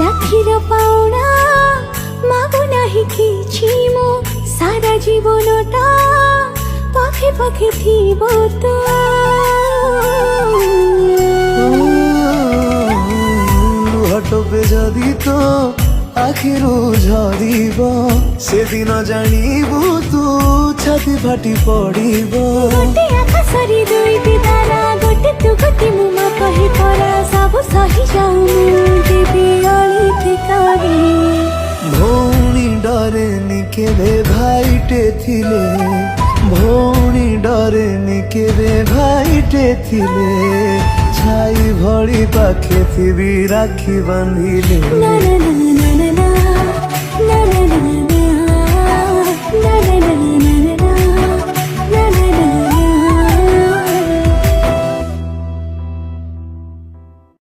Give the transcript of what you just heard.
রাখির পাওনা মাগো নাহি কিছু মো সারা জীবনটা পাখে পাখে থিব তো হটবে যদি তো আখিরু ঝরিব সেদিন জানিবু তু ছাতি ফাটি পড়িব। গোটে আকাশরে দুইটি তারা গোটে তু গোটে মুমা কহি পরা সব সহি যাও মু দেবী অলিতে করি। ভৌণী ডরেনি কেবে ভাইটে থিলে ভৌণী ডরেনি কেবে ভাইটে থিলে ছাই ভଳି পাখে থিবি রাখি বাঁধিলে। না না না না না না না না না না না